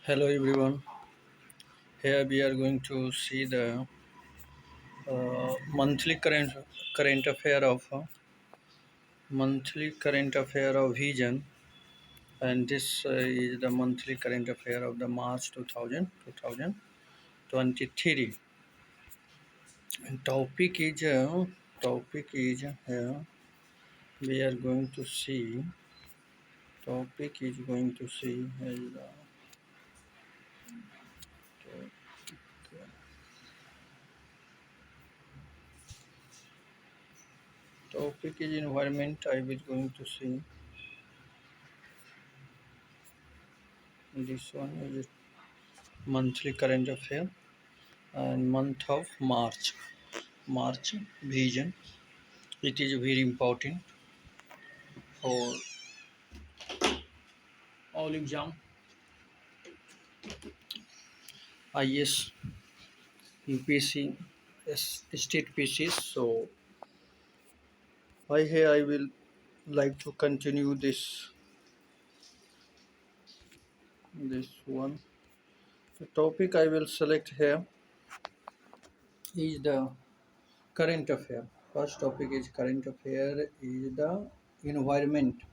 Hello everyone. Here we are going to see the monthly current affair of Vision, and this is the monthly current affair of the March 2023. And topic is here we are going to see. Topic is going to see is the topic is environment. I will going to see this one is monthly current affair and month of March vision. It is very important for all exam IS, UPSC, state pieces. So I will like to continue this one. The topic I will select here is the current affair. First topic is current affair is the environment.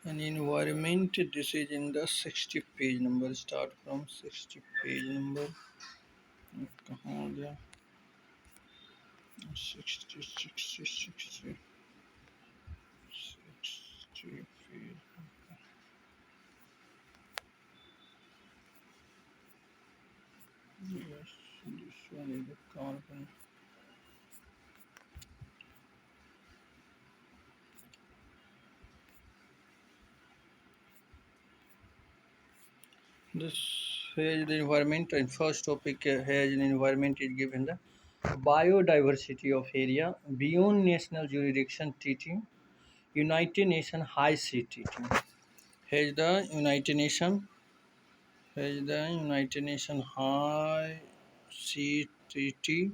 An environment, this is in the 60 page number. Start from 60 page number. कहाँ हो गया 60 60 60 60 feet. Yes, this one is the carbon. This here is the environment, and first topic here is an environment is given the biodiversity of area beyond national jurisdiction treaty, United Nations High Sea Treaty. Here is the United Nation. Here is the United Nations High Sea Treaty.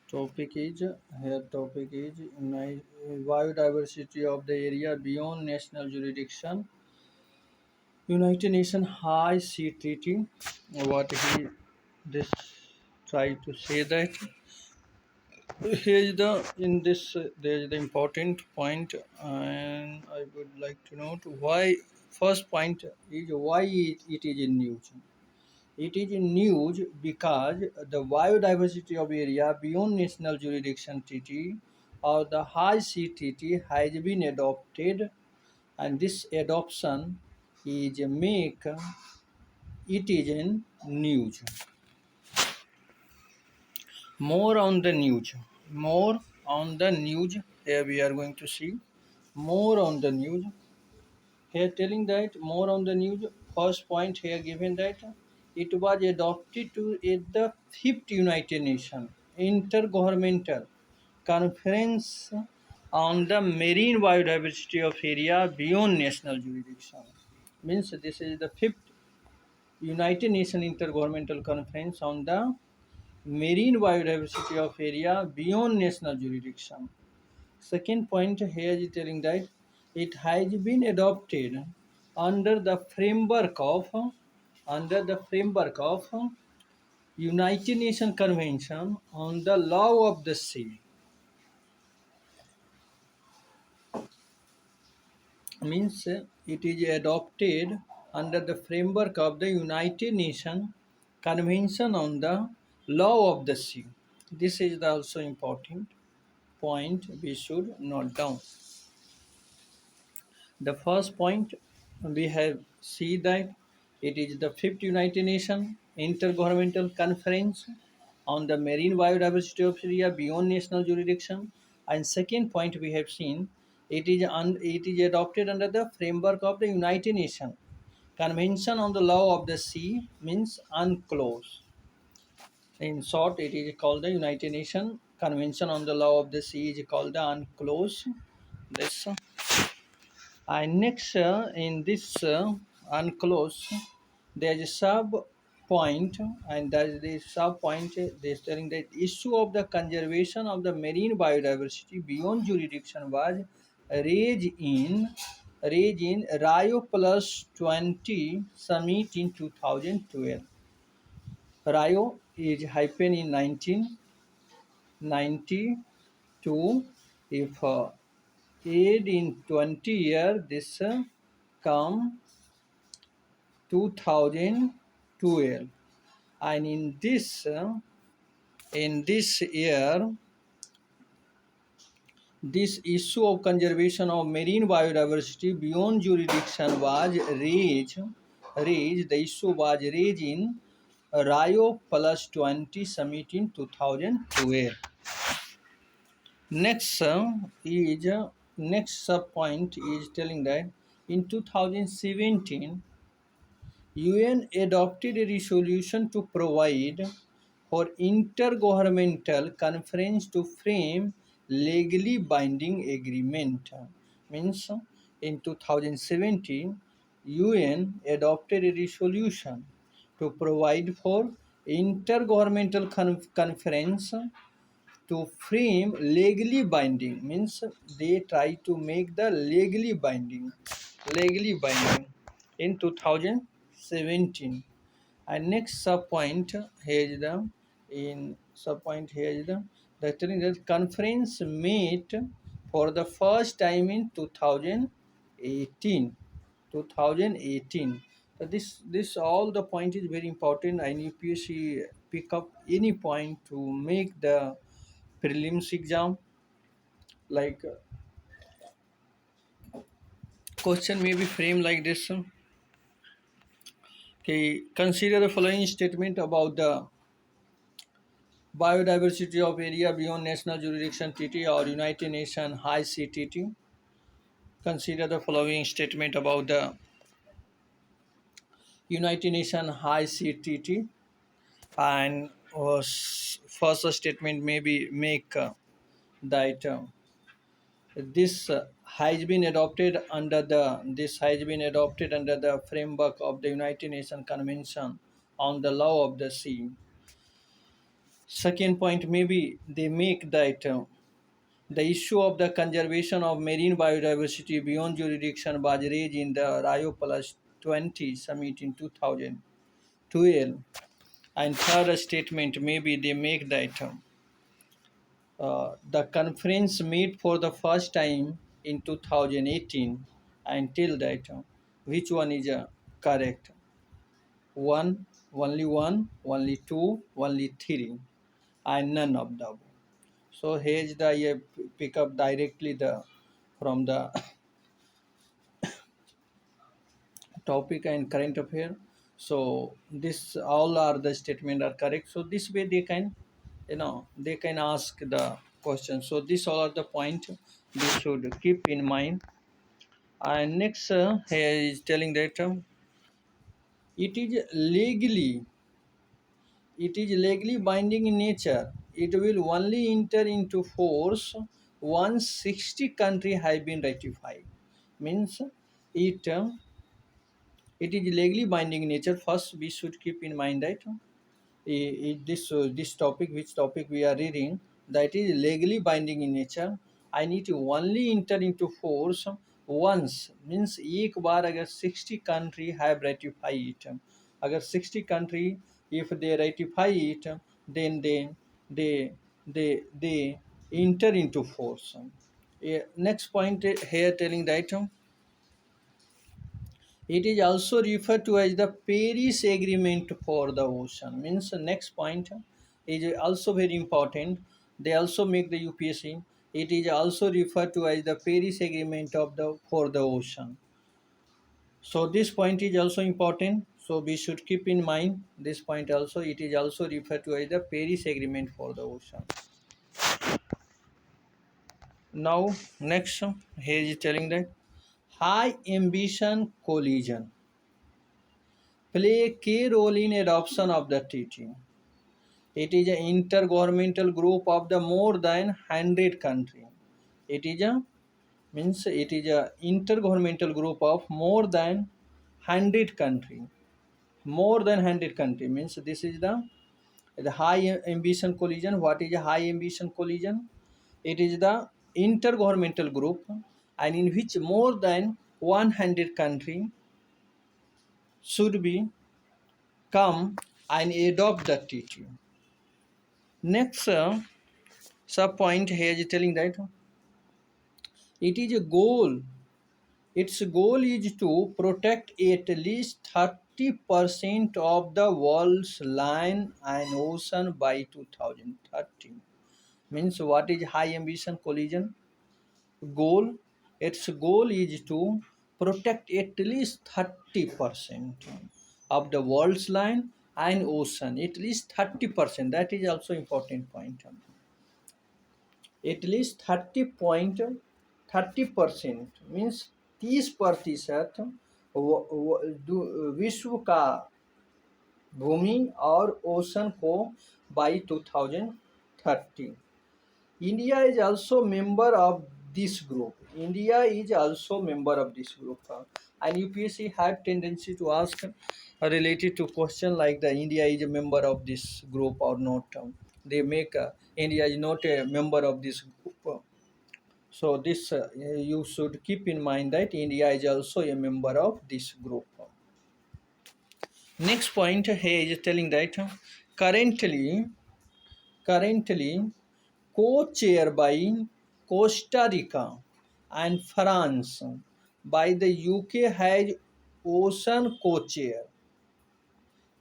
Topic is here. Topic is biodiversity of the area beyond national jurisdiction. United Nations High Sea Treaty. What he this try to say that here is the in this there is the important point, and I would like to note why. First point is why it is in news. It is in news because the biodiversity of area beyond national jurisdiction treaty or the High Sea Treaty has been adopted, and this adoption is make it is in news. More on the news. More on the news. Here we are going to see more on the news. Here telling that more on the news. First point here given that it was adopted to at the fifth United Nations Intergovernmental Conference on the Marine Biodiversity of Area Beyond National Jurisdiction. Means this is the fifth United Nations Intergovernmental Conference on the Marine Biodiversity of Area Beyond National Jurisdiction. Second point here is telling that it has been adopted under the framework of United Nations Convention on the Law of the Sea. Means it is adopted under the framework of the United Nations Convention on the Law of the Sea. This is also important point we should note down. The first point we have see that it is the fifth United Nations Intergovernmental Conference on the Marine Biodiversity of Area Beyond National Jurisdiction, and second point we have seen it is adopted under the framework of the United Nations Convention on the Law of the Sea, means UNCLOS. In short, it is called the United Nations Convention on the Law of the Sea is called the UNCLOS. This and next in this UNCLOS there is a sub point, and that is the sub point. They is telling that issue of the conservation of the marine biodiversity beyond jurisdiction was raised in Rio Plus 20 summit in 2012. Rio is hyphen in 1992. If aid in 20 year, this come 2012, and in this year, this issue of conservation of marine biodiversity beyond jurisdiction was raised. The issue was raised in Rio Plus 20 summit in 2012. Next next sub point is telling that in 2017 UN adopted a resolution to provide for intergovernmental conference to frame legally binding agreement. Means in 2017 UN adopted a resolution to provide for intergovernmental conference to frame legally binding, means they try to make the legally binding in 2017. And next sub point here is the telling that conference met for the first time in 2018. So this all the point is very important, and UPSC pick up any point to make the prelims exam. Like question may be framed like this. Okay, consider the following statement about the biodiversity of area beyond national jurisdiction treaty or United Nations High Sea Treaty. Consider the following statement about the United Nations High Sea Treaty, and first statement may be make that this has been adopted under the framework of the United Nations Convention on the Law of the Sea. Second point, maybe they make that the issue of the conservation of marine biodiversity beyond jurisdiction was raised in the Rio Plus 20 summit in 2012. And third statement, maybe they make that the conference met for the first time in 2018. Until that, which one is correct? One, only two, only three, and none of the above. So here's the pick up directly the from the topic and current affair. So this all are the statement are correct. So this way they can they can ask the question. So this all are the point they should keep in mind. And next here is telling that it is legally it is legally binding in nature. It will only enter into force once 60 countries have been ratified. Means it it is legally binding in nature. First, we should keep in mind that this topic, which topic we are reading, that is legally binding in nature. I need to only enter into force once, means एक बार अगर 60 country have ratified it, अगर 60 country if they ratify it, then they enter into force. Next point here telling that it is also referred to as the Paris Agreement for the ocean. Means the next point is also very important. They also make the UPSC. It is also referred to as the Paris Agreement for the ocean. So this point is also important. So we should keep in mind this point also. It is also referred to as the Paris Agreement for the ocean. Now next here is telling that high ambition collision play a key role in adoption of the treaty. It is an intergovernmental group of the more than 100 countries. It is a intergovernmental group of more than 100 countries. More than 100 country means this is the high ambition collision. What is a high ambition collision? It is the intergovernmental group and in which more than 100 country should be come and adopt the treaty. Next sub point here is telling that it is a goal. Its goal is to protect at least 30% of the world's land and ocean by 2030. Means what is high ambition collision goal? Its goal is to protect at least 30% of the world's land and ocean. At least 30%. That is also important point. At least 30% means 30% विश्व का भूमि और ocean को by 2030. India is also member of this group. India is also member of this group. And UPSC have tendency to ask related to question like the India is a member of this group or not. They make India is not a member of this group. So this you should keep in mind that India is also a member of this group. Next point here is telling that currently co-chair by Costa Rica and France by the UK has ocean co-chair.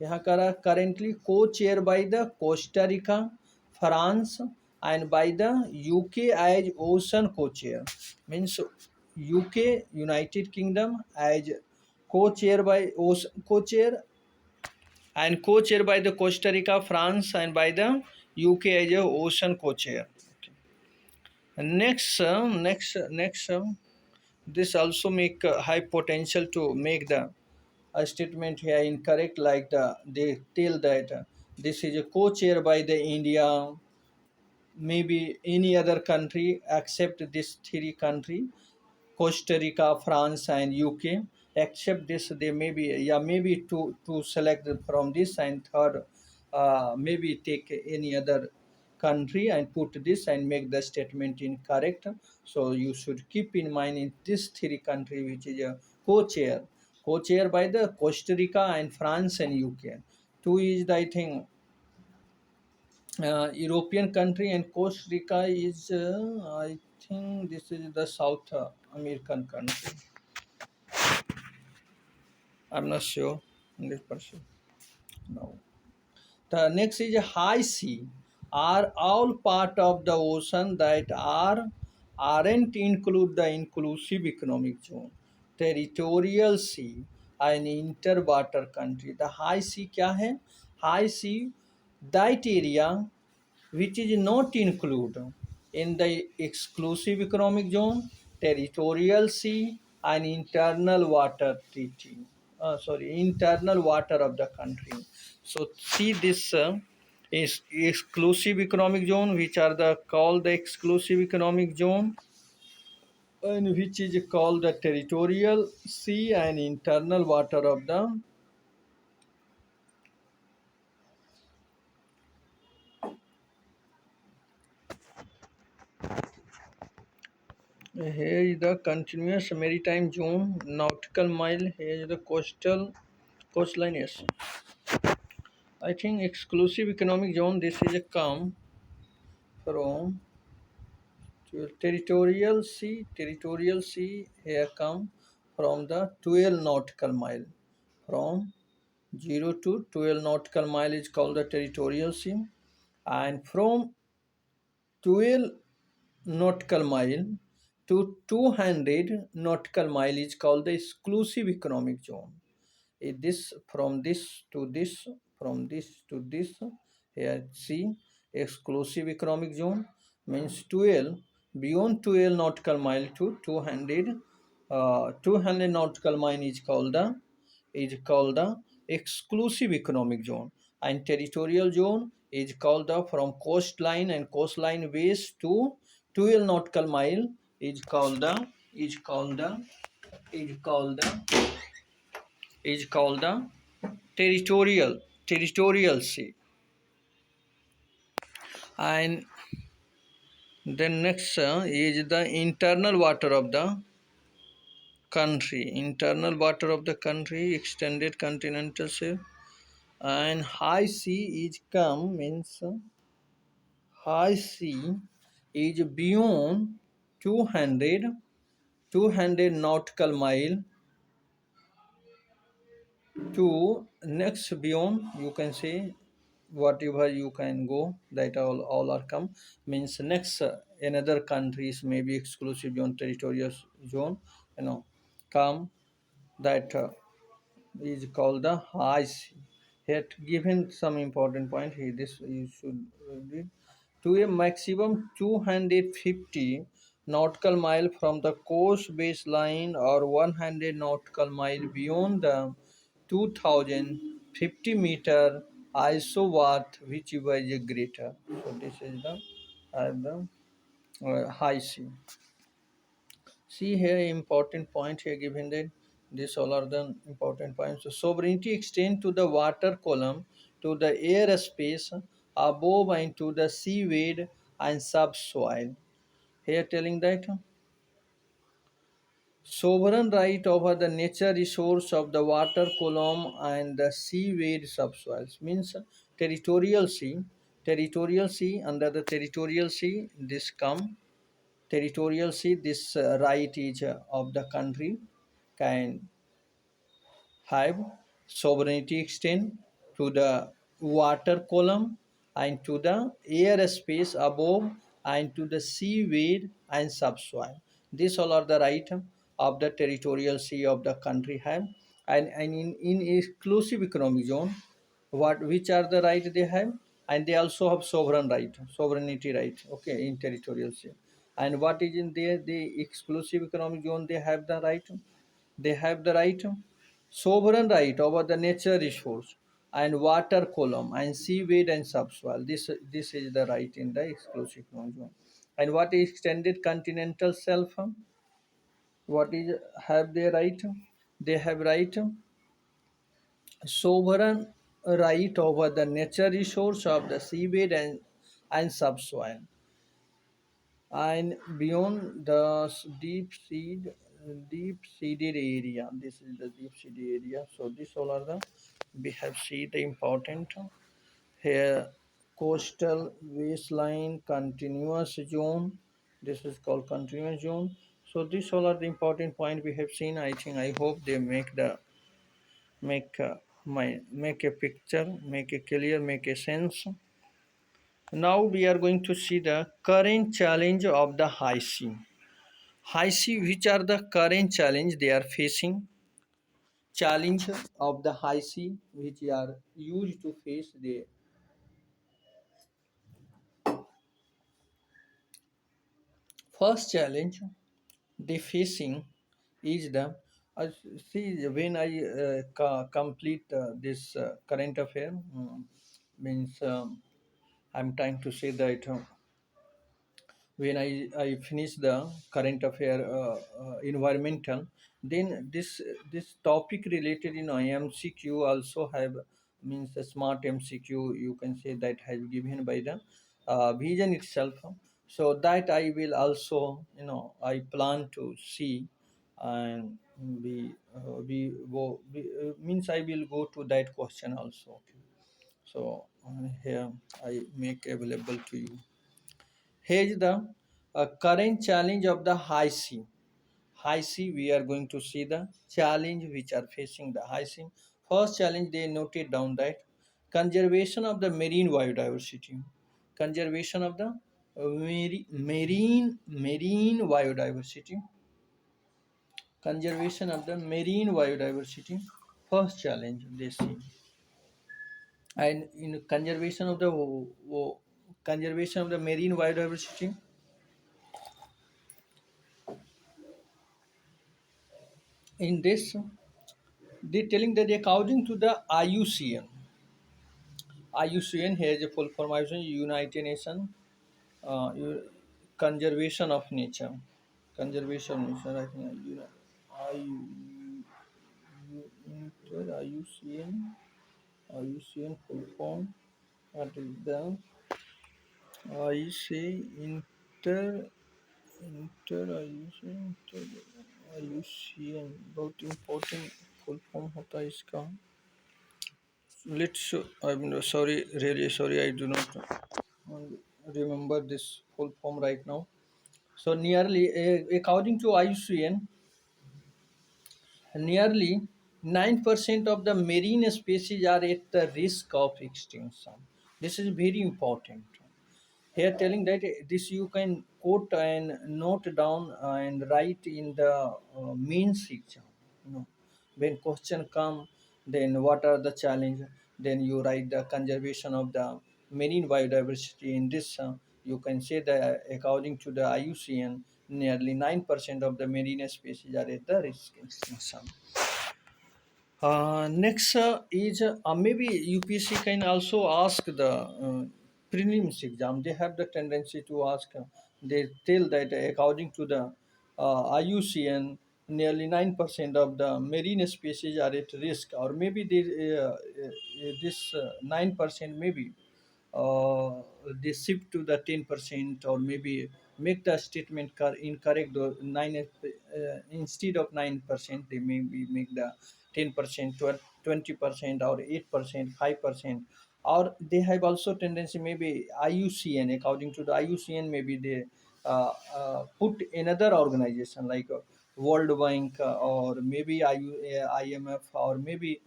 यहाँ करा currently co-chair by the Costa Rica, France and by the UK as ocean co-chair. Means UK United Kingdom as co-chair by ocean co-chair and co-chair by the Costa Rica, France and by the UK as a ocean co-chair. Next, this also make high potential to make the statement here incorrect. Like they tell that this is a co-chair by the India, maybe any other country except this three country, Costa Rica, France, and UK. Except this, they maybe to select from this and third, maybe take any other country and put this and make the statement incorrect. So you should keep in mind in this three country which is a co-chair by the Costa Rica and France and UK. Two is the, I think European country and Costa Rica is I think this is the South American country. I'm not sure 100%. No. The next is high sea are all part of the ocean that aren't include the inclusive economic zone. Territorial sea and interwater country. The high sea क्या है? High sea that area which is not included in the exclusive economic zone, territorial sea, and internal water treaty. Internal water of the country. So see this is exclusive economic zone, which are the called the exclusive economic zone, and which is called the territorial sea and internal water of the. Here is the continuous maritime zone, nautical mile. Here is the coastline. Yes, I think exclusive economic zone. This is a come from territorial sea. Territorial sea here come from the 12 nautical mile. From 0 to 12 nautical mile is called the territorial sea, and from 12 nautical mile to 200 nautical mile is called the exclusive economic zone. This from this to this, from this to this, here see exclusive economic zone means 12, beyond 12 nautical mile to 200 nautical mile is called the exclusive economic zone, and territorial zone is called the from coastline and coastline base to 12 nautical mile is called the is called the is called the is called the territorial sea. And then next is the internal water of the country. Internal water of the country, extended continental shelf. And high sea is come means high sea is beyond 200 200 nautical mile to next beyond, you can say whatever you can go, that all are come means next another countries maybe exclusive zone, territorial zone, you know, come, that is called the high sea. Here given some important point here, this you should read. To a maximum 250 nautical mile from the coast baseline or 100 nautical mile beyond the 2050-meter isowatt, whichever is greater. So this is the high sea. See here important point here given that these all are the important points. So sovereignty extends to the water column, to the air space above and to the seaweed and subsoil. Here telling that sovereign right over the nature resource of the water column and the seaweed subsoils means territorial sea. Territorial sea, under the territorial sea this come territorial sea, this right is of the country can have sovereignty extend to the water column and to the air space above and to the seaweed and subsoil. These all are the right of the territorial sea of the country have. And in exclusive economic zone, what which are the right they have, and they also have sovereign right, sovereignty right, okay, in territorial sea. And what is in there, the exclusive economic zone, they have the right sovereign right over the nature resource and water column and seaweed and subsoil. This is the right in the exclusive economic zone. And what is extended continental shelf, what is have they right, they have right sovereign right over the nature resource of the seabed and subsoil and beyond the deep seeded area. This is the deep seeded area. So this all are the, we have seen the important here, coastal waistline continuous zone, this is called continuous zone. So this all are the important point we have seen. I think, I hope they make the make a picture, make a clear, make a sense. Now we are going to see the current challenge of the high sea. High sea, which are the current challenge they are facing? Challenge of the high sea which are used to face the first challenge they facing is the uh, see when I complete this current affair, means I'm trying to say that when I finish the current affair environmental, then this topic related in MCQ also have, means a smart MCQ, you can say, that has given by the vision itself. So that I will also, I plan to see, and means I will go to that question also. Okay. So here I make available to you. Here is the current challenge of the high sea. High sea, we are going to see the challenge which are facing the high sea. First challenge, they noted down that conservation of the marine biodiversity. Conservation of the marine biodiversity. Conservation of the marine biodiversity. First challenge they see. And in conservation of the marine biodiversity, in this they telling that according to the IUCN has a full form of United Nations Conservation of Nature. Conservation of Nature, I think. IUCN, IUCN full form. What is the I say inter inter IUCN inter IUCN बहुत important full form होता है इसका. Let's. I'm sorry, really sorry. I do not remember this full form right now. So nearly, according to IUCN, nearly 9% of the marine species are at the risk of extinction. This is very important. Here telling that this you can quote and note down and write in the mains exam. You know, when question come, then what are the challenge? Then you write the conservation of the marine biodiversity. In this, you can say that according to the IUCN, nearly 9% of the marine species are at the risk extinction. Next is maybe UPSC can also ask the prelims exam. They have the tendency to ask. They tell that according to the IUCN, nearly 9% of the marine species are at risk, or maybe this 9% maybe they shift to the 10%, or maybe make the statement incorrect, or 9 instead of 9% they maybe make the 10%, 20%, or 8%, 5%. Or they have also tendency maybe IUCN, according to the IUCN maybe they put another organization like World Bank, or maybe IMF, or maybe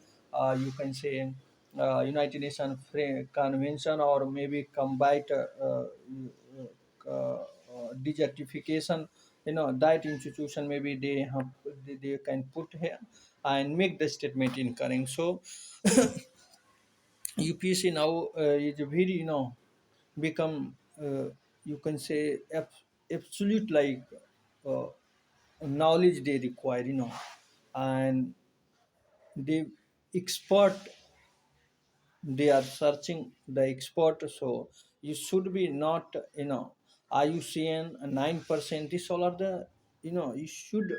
you can say United Nations Convention, or maybe combined desertification. That institution maybe they can put here and make the statement incorrect. So UPSC now is very become you can say absolute like uh, knowledge they require, and they expert, they are searching the expert. So you should be not IUCN 9%, this all are the you should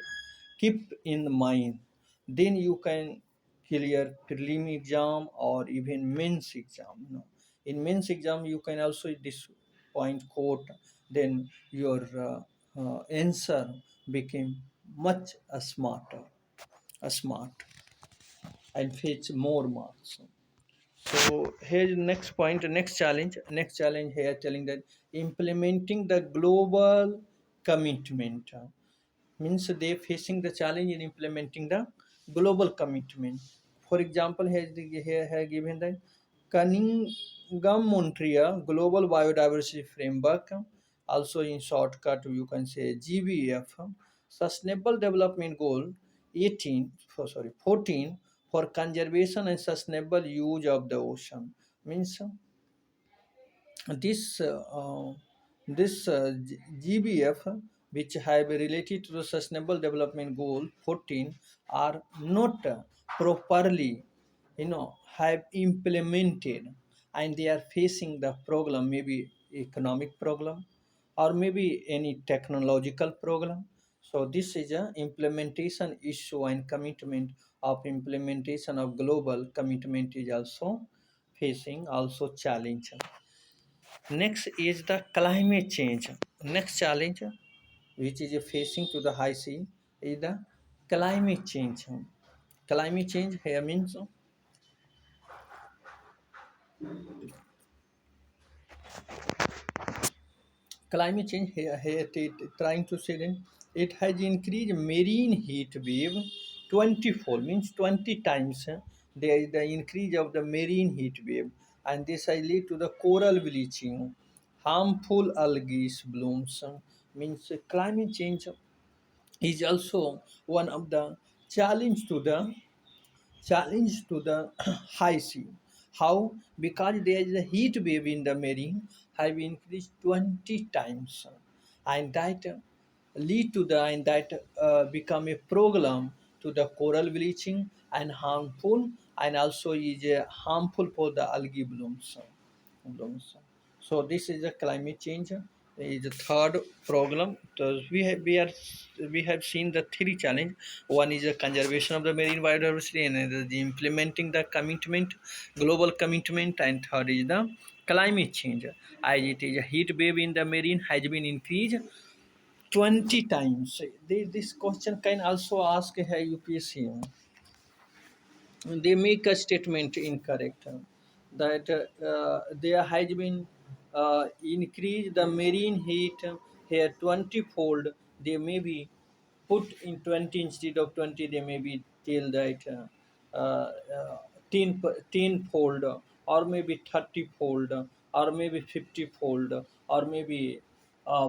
keep in mind. Then you can clear prelim exam or even mains exam. In mains exam you can also this point quote, then your answer became much smart and fetch more marks. So here next point, next challenge here telling that implementing the global commitment. Means they facing the challenge in implementing the global commitment. For example, here given that Cunningham Montreal Global Biodiversity Framework, also in shortcut you can say GBF, Sustainable Development Goal 18, sorry 14, for conservation and sustainable use of the ocean. Means this GBF, which have related to the Sustainable Development Goal 14, are not properly, have implemented, and they are facing the problem, maybe economic problem, or maybe any technological problem. So this is a implementation issue, and commitment of implementation of global commitment is also facing also challenge. Next is the climate change. Next challenge which is facing to the high sea is the climate change. Climate change here means climate change here trying to say that it has increased marine heat wave 24, means 20 times. There is the increase of the marine heat wave, and this has lead to the coral bleaching, harmful algae blooms. Means climate change is also one of the challenge to the high sea. How? Because there is a heat wave in the marine have increased 20 times, and that lead to the and that become a problem to the coral bleaching and harmful, and also is harmful for the algae blooms. So this is a climate change. is the third problem. So we have seen the three challenge. One is the conservation of the marine biodiversity, and another is the implementing the commitment, global commitment, and third is the climate change. As it is a heat wave in the marine has been increased 20 times. This question can also ask a UPSC. They make a statement incorrect, that there has been increase the marine heat here 20 fold. They may be put in 20 instead of 20. They may be tell that 10 fold, or maybe 30 fold, or maybe 50 fold, or maybe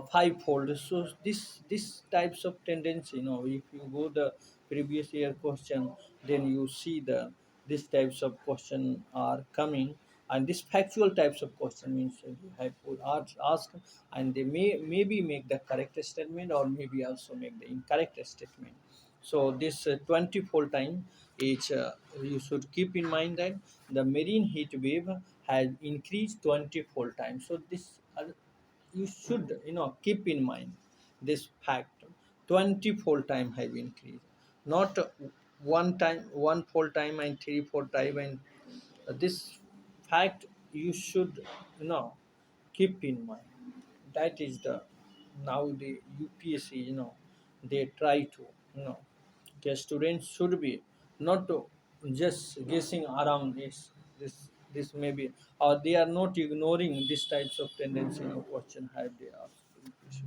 fivefold. So this types of tendency, if you go the previous year question, then you see the these types of question are coming, and this factual types of question means you have to ask, and they maybe make the correct statement or maybe also make the incorrect statement. So this 20 full time is, you should keep in mind that the marine heat wave has increased 20 full time. So this you should keep in mind this fact. 20 full time have increased, not one time, one full time and three full time. And this fact you should keep in mind. That is the now the UPSC, they try to, the students should be not to just guessing around this maybe, or they are not ignoring these types of tendency question have they asked.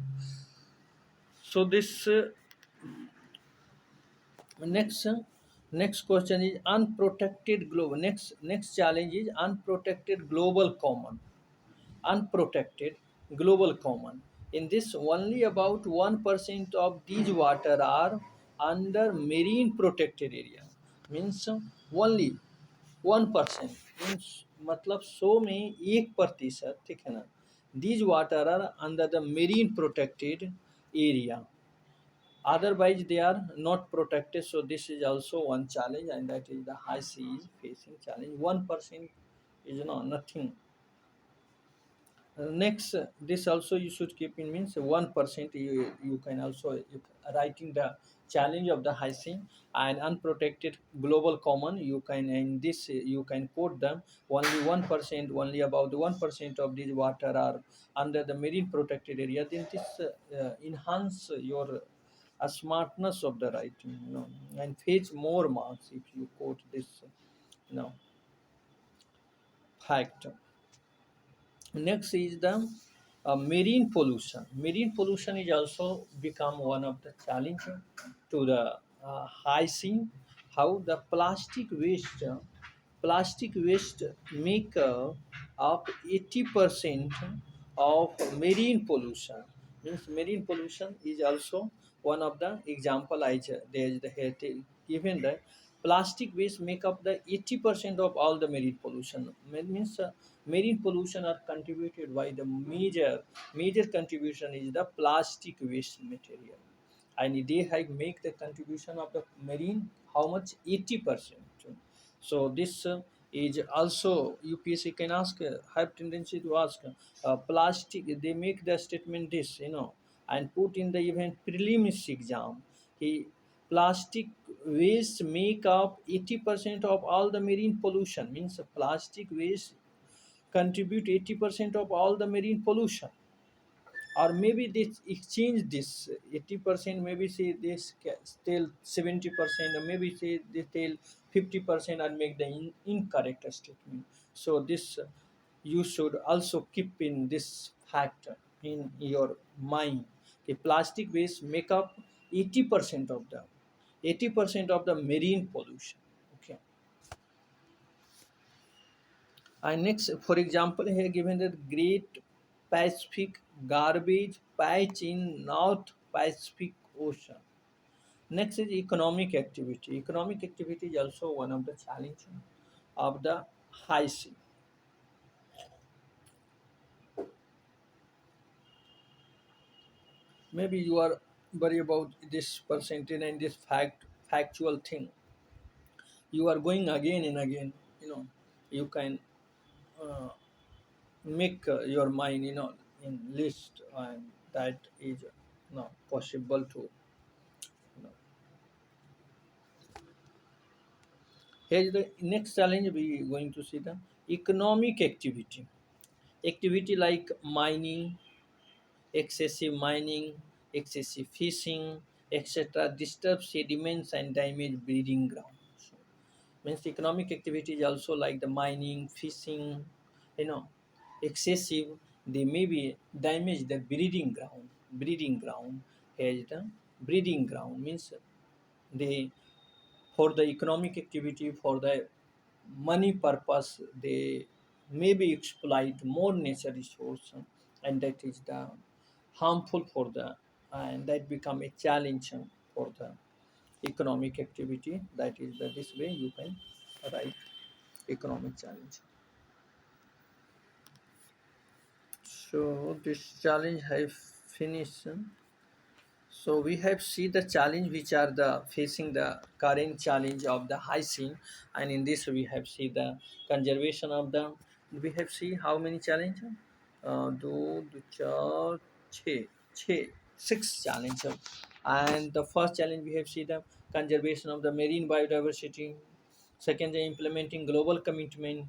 So this next next question is unprotected global. Next challenge is unprotected global common. Unprotected global common. In this, only about 1% of these water are under marine protected area. Means only 1%, means मतलब 100 में 1%, ठीक है ना, these water are under the marine protected area, otherwise they are not protected. So this is also one challenge, and that is the high sea is facing challenge. 1% is nothing. Next, this also you should keep in means 1%. You can also, if writing the challenge of the high sea and unprotected global common, you can in this you can quote them. Only 1%, only about 1% of these water are under the marine protected area. Then this enhance your smartness of the writing, and fetch more marks if you quote this, you know fact. Next is the marine pollution. Marine pollution is also become one of the challenge to the high sea. How the plastic waste make up 80% of marine pollution. Means marine pollution is also one of the example. There is the here given that plastic waste make up the 80% of all the marine pollution. Means marine pollution are contributed by the major contribution is the plastic waste material, and they have make the contribution of the marine how much, 80%. So this is also UPSC can ask, have tendency to ask, plastic, they make the statement this, and put in the even prelims exam. He Plastic waste make up 80% of all the marine pollution. Means plastic waste contribute 80% of all the marine pollution. Or maybe they exchange this 80%, maybe say this tell 70%, or maybe say they tell 50% and make the incorrect statement. So this you should also keep in this factor in your mind. The plastic waste make up 80% of the 80% of the marine pollution. Okay. And next, for example, here given the Great Pacific Garbage Patch in North Pacific Ocean. Next is economic activity. Economic activity is also one of the challenges of the high sea. Maybe you are worried about this percentage and this factual thing. You are going again and again. You can uh, make your mind. in list, and that is not possible to, here's the next challenge. We going to see the economic activity like mining, excessive mining, excessive fishing, etc. disturb sediments and damage breeding grounds. Means economic activity is also like the mining, fishing, you know, excessive. They may be damage the breeding ground. Breeding ground has the breeding ground means they, for the economic activity, for the money purpose, they maybe exploit more nature resource, and that is the harmful for the, and that become a challenge for the economic activity. That is the, this way you can write economic challenge. So this challenge have finished. So we have see the challenge which are the facing the current challenge of the high scene, and in this we have see the conservation of the. We have see how many challenge? दो चार छः six challenge, and the first challenge we have see the conservation of the marine biodiversity. Second, implementing global commitment,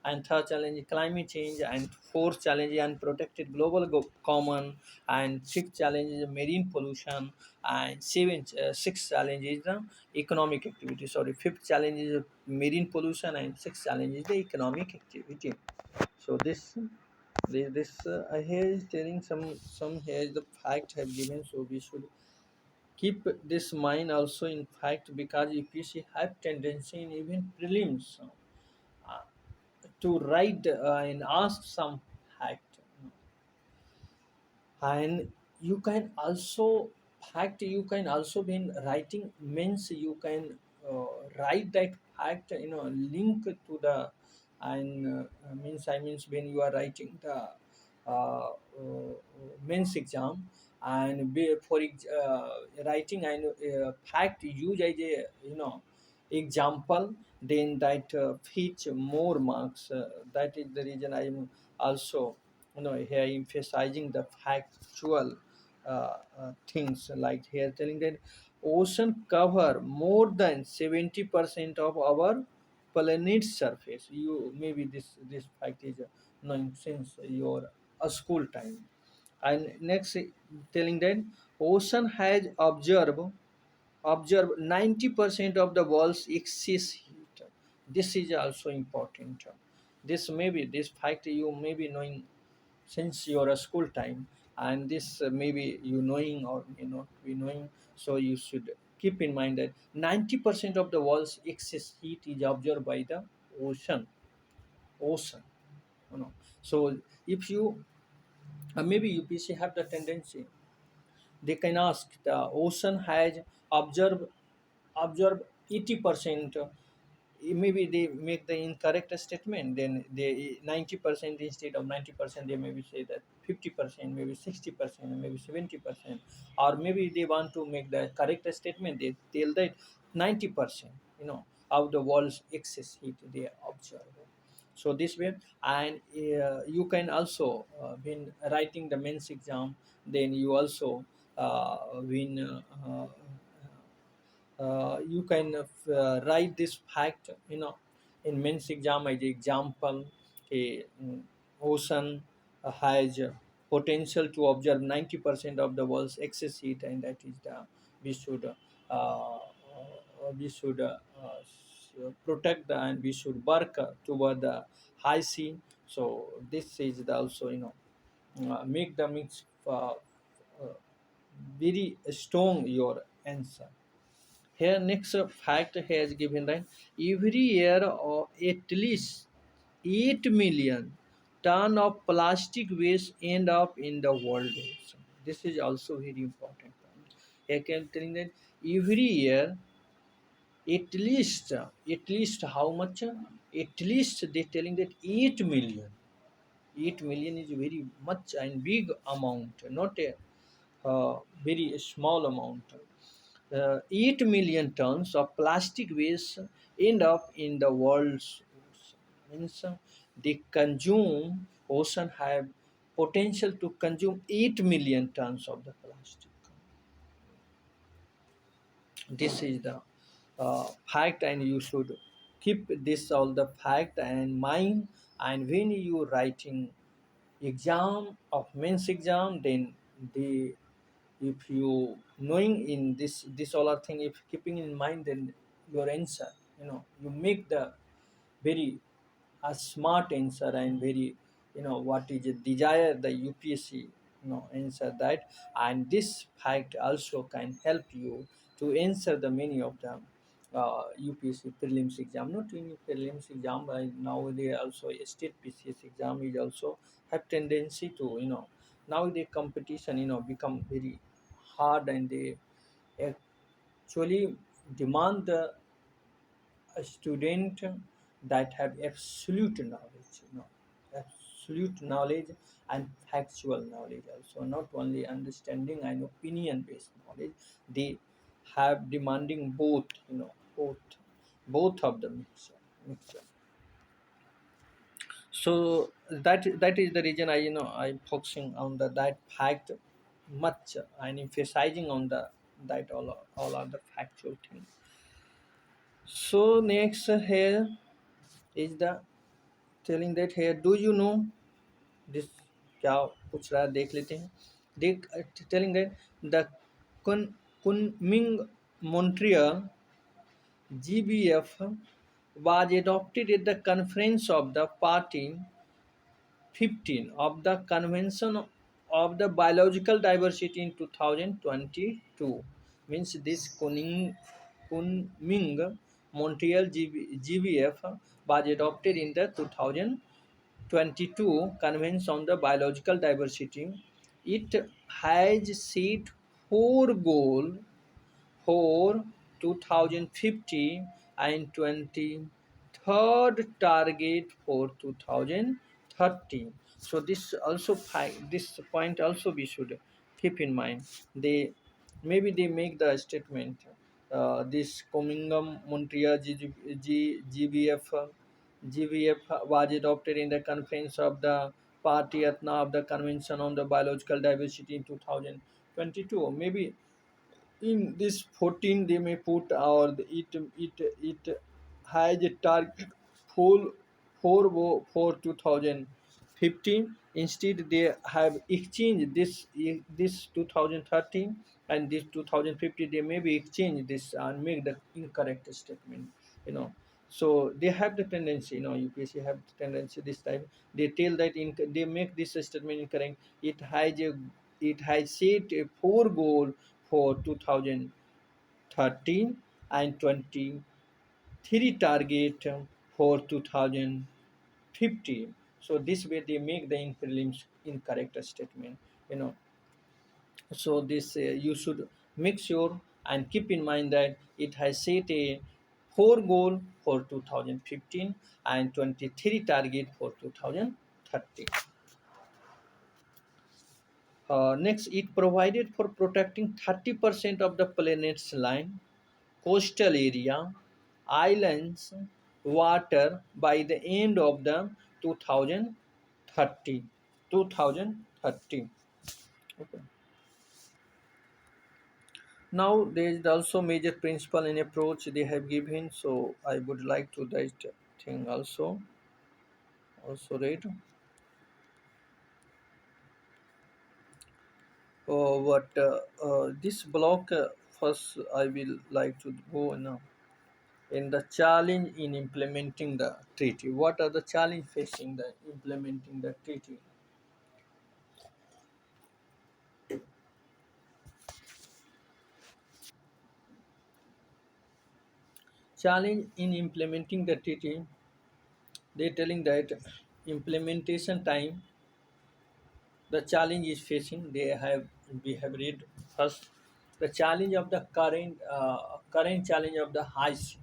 and third challenge climate change, and fourth challenge unprotected global common, and fifth challenge is marine pollution, and sixth challenge is the economic activity. Sorry, fifth challenge is marine pollution, and sixth challenge is the economic activity. So this here is telling some here the fact have given. So we should keep this mind also in fact, because UPSC have tendency in even prelims uh, to write and ask some fact, and you can also fact, you can also be writing means you can write that fact, link to the, and means I means when you are writing the means exam, and writing and fact use as a, example, then that fetch more marks. That is the reason I am also, here emphasizing the factual things, like here telling that ocean cover more than 70% of our planet's surface. You maybe this fact is knowing since your school time. And next, telling that ocean has observe 90% of the world's excess heat. This is also important. This maybe this fact you may be knowing since your school time, and this maybe you knowing or may not be knowing. So you should keep in mind that 90% of the world's excess heat is observed by the ocean. Ocean, So if you maybe UPC have the tendency, they can ask the ocean has observed 80%. Maybe they make the incorrect statement, then they 90% instead of 90%, they maybe say that 50%, maybe 60%, maybe 70%, or maybe they want to make the correct statement, they tell that 90%, of the world's excess heat they observe. So this way, and you can also when writing the mains exam, then you also when you can write this fact, in mains exam as example. A ocean has potential to observe 90% of the world's excess heat, and that is the, we should protect the, and we should work toward the high sea. So this is the also, make the mix very strong your answer. Here next fact has given that every year at least 8 million ton of plastic waste end up in the world ocean. This is also very important. Here can telling that every year at least how much? At least they telling that 8 million. 8 million is very much and big amount, not a very small amount. 8 million tons of plastic waste end up in the world's ocean. Means they consume, ocean have potential to consume 8 million tons of the plastic. This is the fact, and you should keep this all the fact and mind. And when you writing exam of mains exam, then the if you knowing in this all are thing, if keeping in mind, then your answer, you make the very a smart answer, and very, what is it desire the UPSC, answer that. And this fact also can help you to answer the many of the UPSC prelims exam, not only prelims exam, but nowadays also a state PCS exam is also have tendency to, now the competition, become very hard, and they actually demand a student that have absolute knowledge, absolute knowledge and factual knowledge also, not only understanding and opinion based knowledge. They have demanding both, both of the mixture. So that is the reason I'm focusing on that fact much, and emphasizing on the that all are the factual things. So next here is the telling that here, do you know this, क्या पूछ रहा है देख लेते हैं. देख telling that the Kunming Montreal GBF was adopted at the conference of the party 15 of the Convention of the Biological Diversity in 2022. Means this Kunming Montreal GBF was adopted in the 2022 Convention on the Biological Diversity. It has set four goals for 2050 and 23rd target for 2030. So this point also we should keep in mind. They maybe they make the statement, this Commingham Montreal GBF was adopted in the conference of the party Atna of the Convention on the Biological Diversity in 2022. Maybe in this 14 they may put, or it has a target for for 2015. Instead they have exchanged this 2013 and this 2050. They maybe exchange this and make the incorrect statement, you know so they have the tendency, UPSC have the tendency this time. They tell that they make this statement incorrect. It has set a four goal for 2013 and 23 target for 2050. So this way they make the in prelims incorrect statement, you know so this you should make sure and keep in mind that it has set a four goal for 2015 and 23 target for 2030. Next, it provided for protecting 30% of the planet's land, coastal area, islands, water by the end of the 2030. 2030. Okay. Now there is also major principle and approach they have given. So I would like to that thing also read. What this block first I will like to go now in the challenge in implementing the treaty. What are the challenge facing the implementing the treaty? Challenge in implementing the treaty, they telling that implementation time, the challenge is facing. We have read first the challenge of the current challenge of the high sea.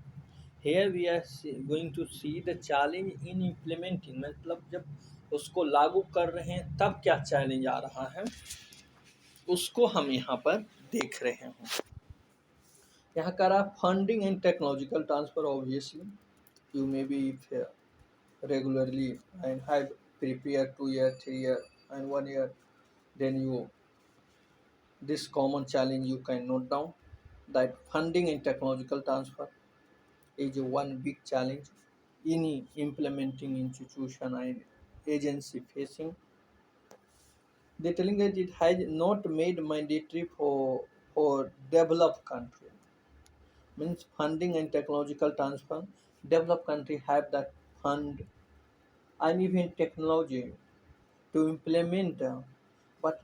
Here we are going to see the challenge in implementing, मतलब जब उसको लागू कर रहे हैं तब क्या challenge आ रहा है, उसको हम यहाँ पर देख रहे हैं. यहाँ कर रहा funding and technological transfer. Obviously you may be if regularly and have prepared 2 year 3 year and 1 year, then you this common challenge you can note down that funding and technological transfer is one big challenge any implementing institution and agency facing. They're telling that it has not made mandatory for developed country. Means funding and technological transfer. Developed country have that fund and even technology to implement, but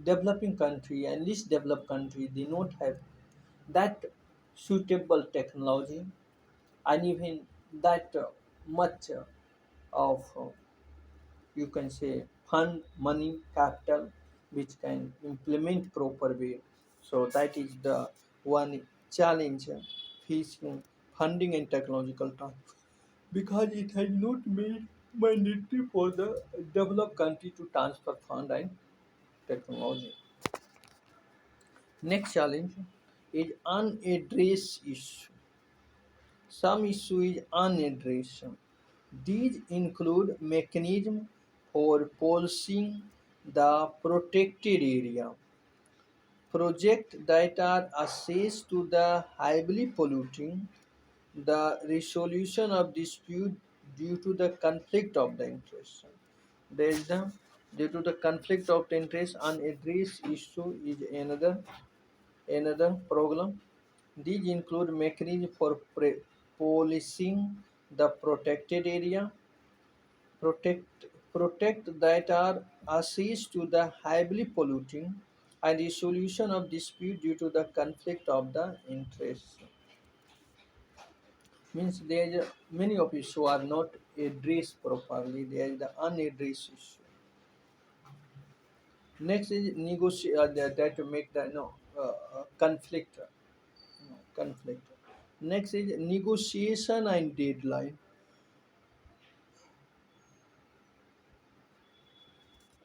developing country and least developed country they not have that suitable technology and even that much of you can say fund money capital which can implement proper way. So that is the one challenge facing funding and technological transfer because it has not made mandatory for the developed country to transfer fund and technology. Next challenge is unaddressed issue. Some issue is unaddressed. These include mechanism for policing the protected area, projects that are assessed to the heavily polluting, the resolution of dispute due to the conflict of the interest. There is the due to the conflict of interest, unaddressed issue is another problem. These include mechanisms for policing the protected area, protect that are assessed to the heavily polluting, and the solution of dispute due to the conflict of the interest. Means there is many of issues are not addressed properly. There is the unaddressed issue. Next is negotiate that to make the conflict. Conflict. Next is negotiation and deadline.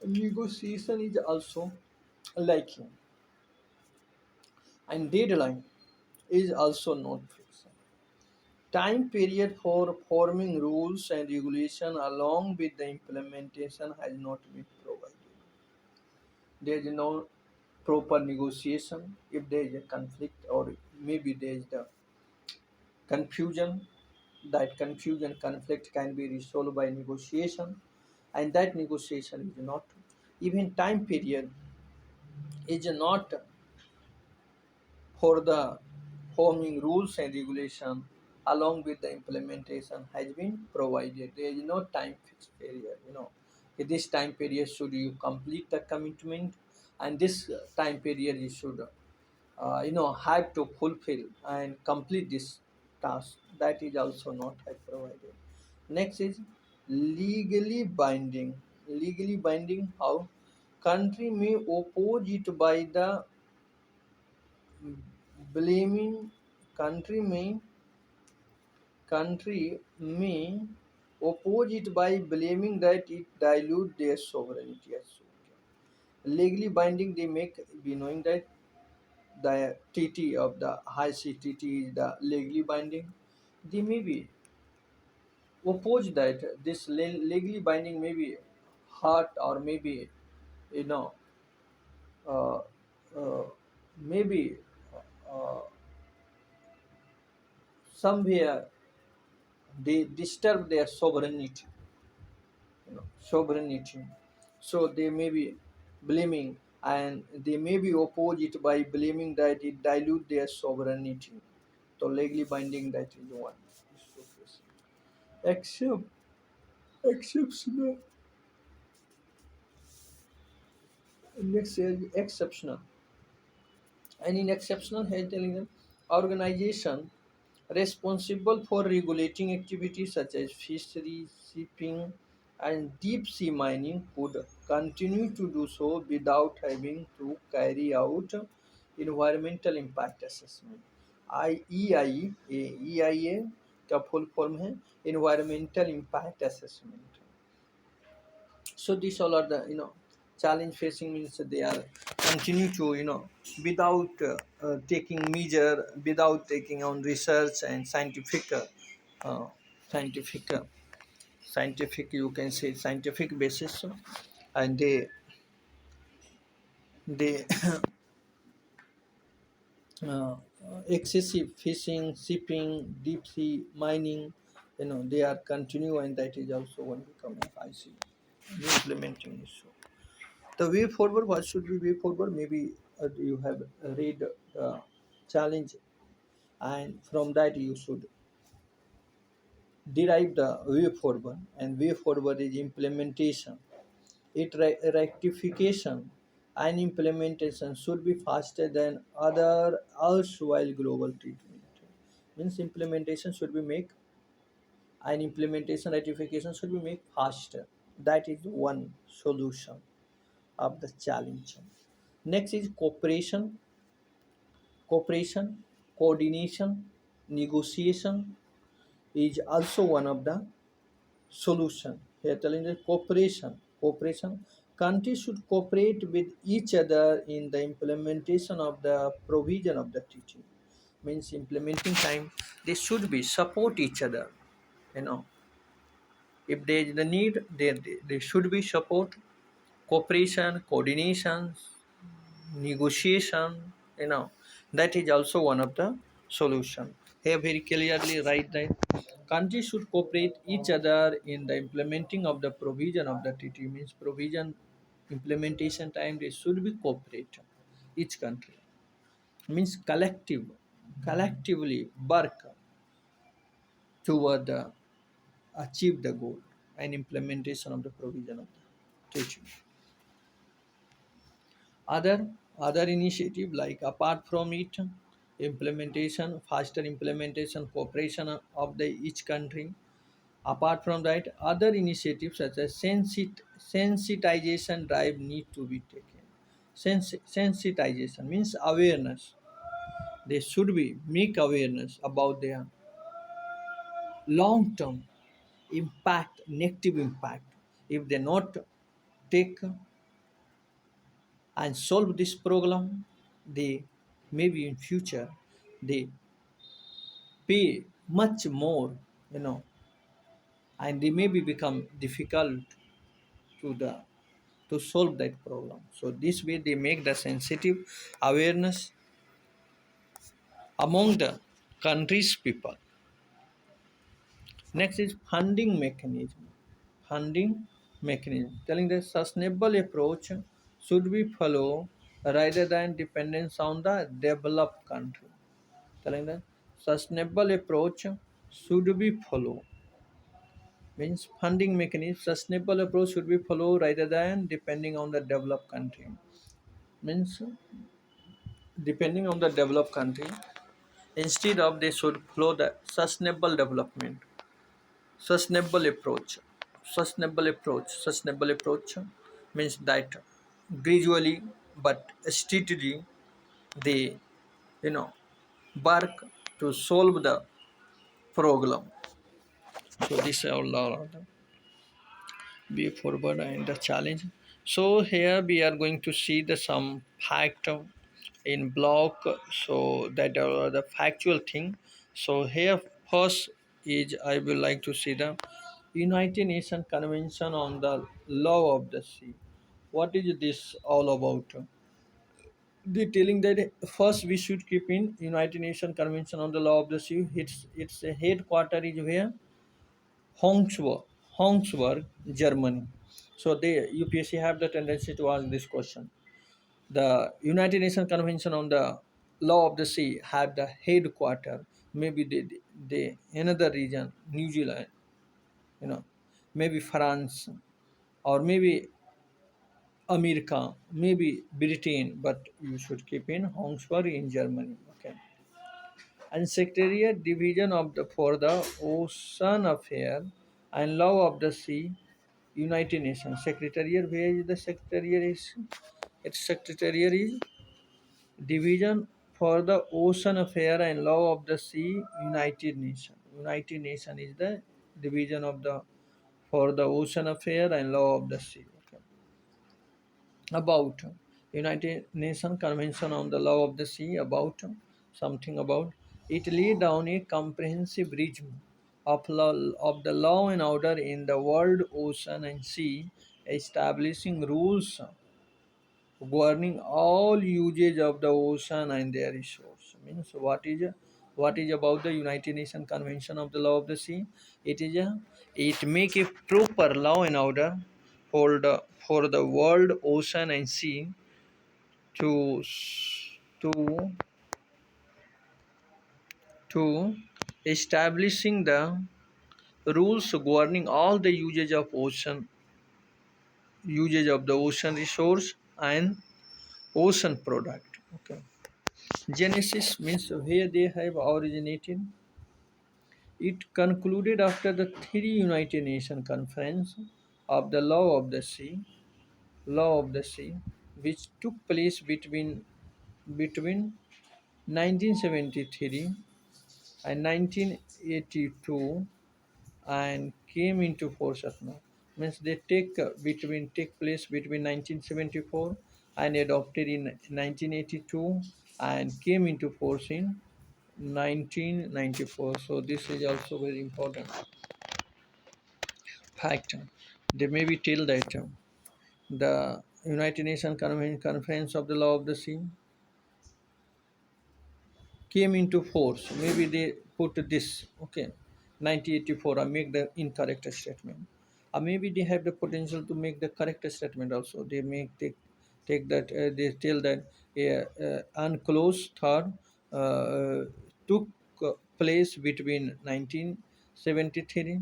Negotiation is also liking, and deadline is also not fixed. Time period for forming rules and regulation along with the implementation has not been provided. There is no proper negotiation if there is a conflict or maybe there is the confusion. That confusion conflict can be resolved by negotiation, and that negotiation is not. Even time period is not for the forming rules and regulation along with the implementation has been provided. There is no time fixed period. In this time period should you complete the commitment, and this time period you should have to fulfill and complete this task. That is also not have provided. Next is legally binding. Legally binding how country may oppose it by the blaming country may oppose it by blaming that it dilute their sovereignty as well. Legally binding they make be knowing that the TT of the High Sea TT is the legally binding. They may be oppose that this legally binding may be hurt or maybe you know uh, uh, maybe uh, somewhere they disturb their sovereignty. So they may be blaming and they may be oppose it by blaming that it dilute their sovereignty. So legally binding that is one. Except exceptional. Next is exceptional. And in exceptional health telling organization responsible for regulating activities such as fisheries, shipping, and deep sea mining could continue to do so without having to carry out environmental impact assessment. EIA का full form है environmental impact assessment. So these all are the challenge facing means they are continue to without taking measure, without taking on research and uh, scientific scientific you can say scientific basis. and they uh, excessive fishing, shipping, deep sea mining, they are continue, and that is also one becoming I see implementing issue. The way forward, what should be way forward? Maybe you have read the challenge, and from that you should derive the way forward. And way forward is implementation. Rectification and implementation should be faster than other erstwhile global treatment. Means implementation should be make, and implementation rectification should be make faster. That is one solution of the challenge. Next is cooperation, coordination, negotiation is also one of the solution. Here telling the cooperation. Countries should cooperate with each other in the implementation of the provision of the teaching. Means implementing time, they should be support each other. You know, if there is the need, they should be support, cooperation, coordination, negotiation, that is also one of the solution. Here very clearly write that countries should cooperate each other in the implementing of the provision of the treaty. Means provision implementation time they should be cooperate each country. Means collectively work toward achieve the goal and implementation of the provision of the treaty. Other initiative like apart from it, implementation, faster implementation, cooperation of the each country. Apart from that, other initiatives such as sensitization drive need to be taken. Sensitization means awareness. They should be make awareness about their long term impact, negative impact. If they not take and solve this problem, they maybe in future they pay much more, you know, and they maybe become difficult to the to solve that problem. So this way they make the sensitive awareness among the country's people. Next is funding mechanism. Funding mechanism telling the sustainable approach should be followed rather than dependence on the developed country. Telling the sustainable approach should be followed. Means funding mechanism sustainable approach should be followed rather than depending on the developed country. Means depending on the developed country, instead of they should follow the sustainable approach. Sustainable approach means that gradually but steadily they you know work to solve the problem. So this is all be forward and the challenge. So here we are going to see the some fact in block, so that are the factual thing. So here first is I will like to see the United Nations Convention on the Law of the Sea. What is this all about? They telling that first we should keep in United Nations Convention on the Law of the Sea. Its headquarter is where? Hongsburg, Hongsburg, Germany. So they UPSC have the tendency to ask this question. The United Nations Convention on the Law of the Sea had the headquarter. Maybe they another region, New Zealand, you know, maybe France, or maybe America, maybe Britain, but you should keep in Hongsburg in Germany. Okay. And Secretariat Division of the for the Ocean Affair and Law of the Sea, United Nations. Secretariat, where is the Secretariat is? Its Secretariat is Division for the Ocean Affair and Law of the Sea, United Nations. United Nations is the division of the for the Ocean Affair and Law of the Sea. Okay. About United Nations Convention on the Law of the Sea, about something about it laid down a comprehensive regime of the law and order in the world, ocean and sea, establishing rules governing all usage of the ocean and their resource. Means what is about the United Nations Convention of the Law of the Sea? It is a it make a proper law and order for the world, ocean and sea to to to establishing the rules governing all the usage of the ocean resource and ocean product. Okay. Genesis means where they have originated. It concluded after the three United Nations Conference of the Law of the Sea, which took place between 1973 and 1982 and came into force at now. Means they take place between 1974 and adopted in 1982 and came into force in 1994. So this is also very important fact. They may be tell that the United Nations Conference of the Law of the Sea came into force. Maybe they put this, okay, 1984, I make the incorrect statement. Or maybe they have the potential to make the correct statement also. They take that, they tell that unclosed third took place between 1973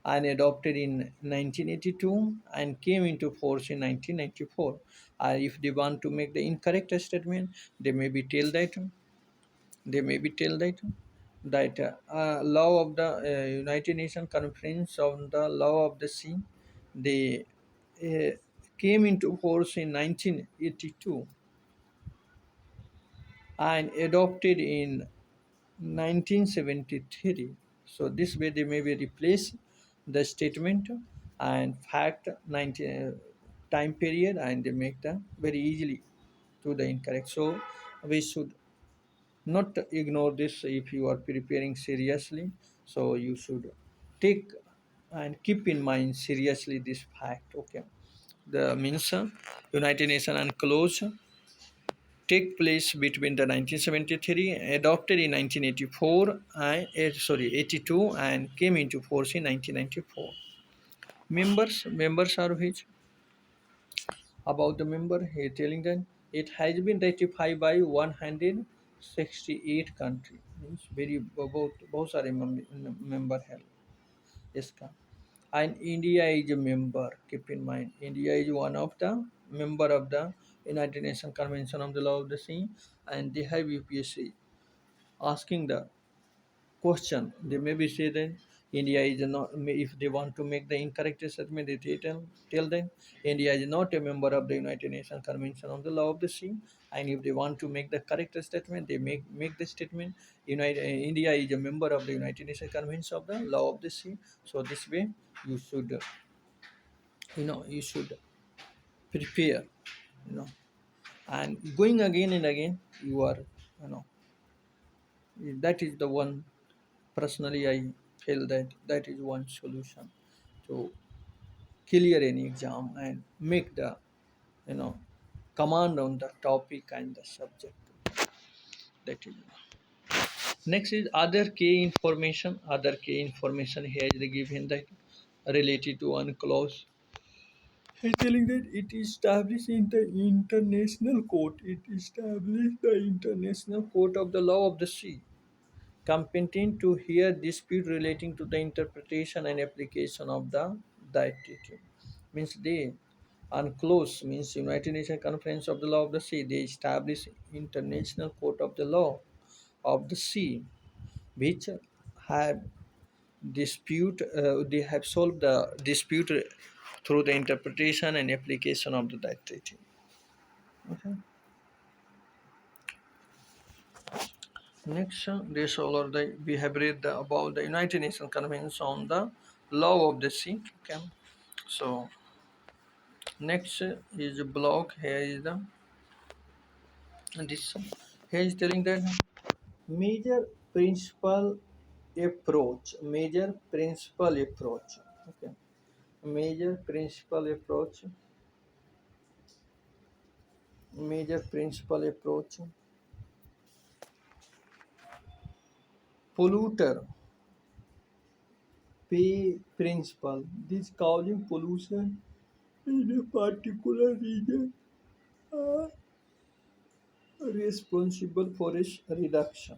and adopted in 1982 and came into force in 1994. If they want to make the incorrect statement, they maybe tell that law of the United Nations Conference on the Law of the Sea, they uh, came into force in 1982 and adopted in 1973. So this way they maybe replace the statement and fact 19 time period and they make them very easily to the incorrect. So we should not ignore this if you are preparing seriously. So you should take and keep in mind seriously this fact. Okay, the means United Nations UNCLOS take place between the 1973 adopted in 1984 and 82 and came into force in 1994. Members are which about the member he telling them it has been ratified by 168 countries. Means very बहुत सारे member है इसका. And India is a member. Keep in mind, India is one of the member of the United Nations Convention on the Law of the Sea, and they have UPSC asking the question. They maybe say that India is not, if they want to make the incorrect statement, they tell them India is not a member of the United Nations Convention on the Law of the Sea. And if they want to make the correct statement, they make the statement India is a member of the United Nations Convention of the Law of the Sea. So this way you should you should prepare, you know, and going again and again you are, you know, that is the one. Personally, I feel that that is one solution to clear any exam and make the, you know, command on the topic and the subject. That is next is other key information. Other key information here is given that related to one clause. He's telling that it is established in the international court. It established the international court of the law of the sea competent to hear dispute relating to the interpretation and application of the treaty. Means they UNCLOS means United Nations Conference of the Law of the Sea. They establish International Court of the Law of the Sea, which have they have solved the dispute through the interpretation and application of the that treaty. Okay. Next, this all are the we have read about the United Nations Convention on the Law of the Sea. Okay. So next is a block. Here is the this. Here is telling that major principal approach. Major principal approach. Okay. Major principal approach. Major principal approach. Polluter pay principle. This causing pollution in a particular region are responsible for its reduction.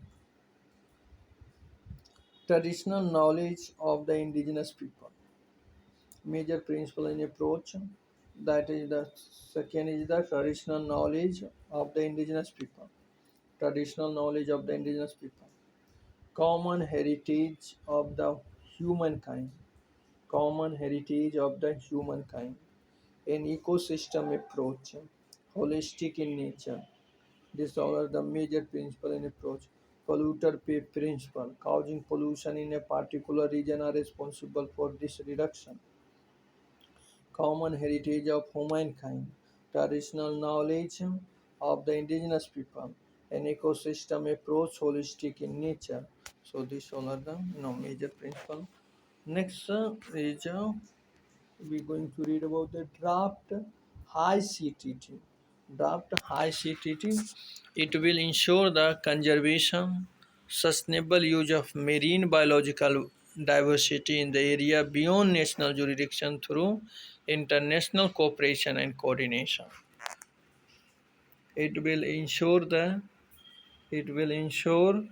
Traditional knowledge of the indigenous people. Major principle in approach. That is the second is the traditional knowledge of the indigenous people. Traditional knowledge of the indigenous people. Common heritage of the humankind. Common heritage of the humankind. An ecosystem approach. Holistic in nature. These are the major principle in approach. Polluter pay principle. Causing pollution in a particular region are responsible for this reduction. Common heritage of humankind, traditional knowledge of the indigenous people, an ecosystem approach, holistic in nature. So these all are the major principle. Next is we're going to read about the draft high CTT. Draft high CTT. It will ensure the conservation, sustainable use of marine biological diversity in the area beyond national jurisdiction through international cooperation and coordination. It will ensure the it will ensure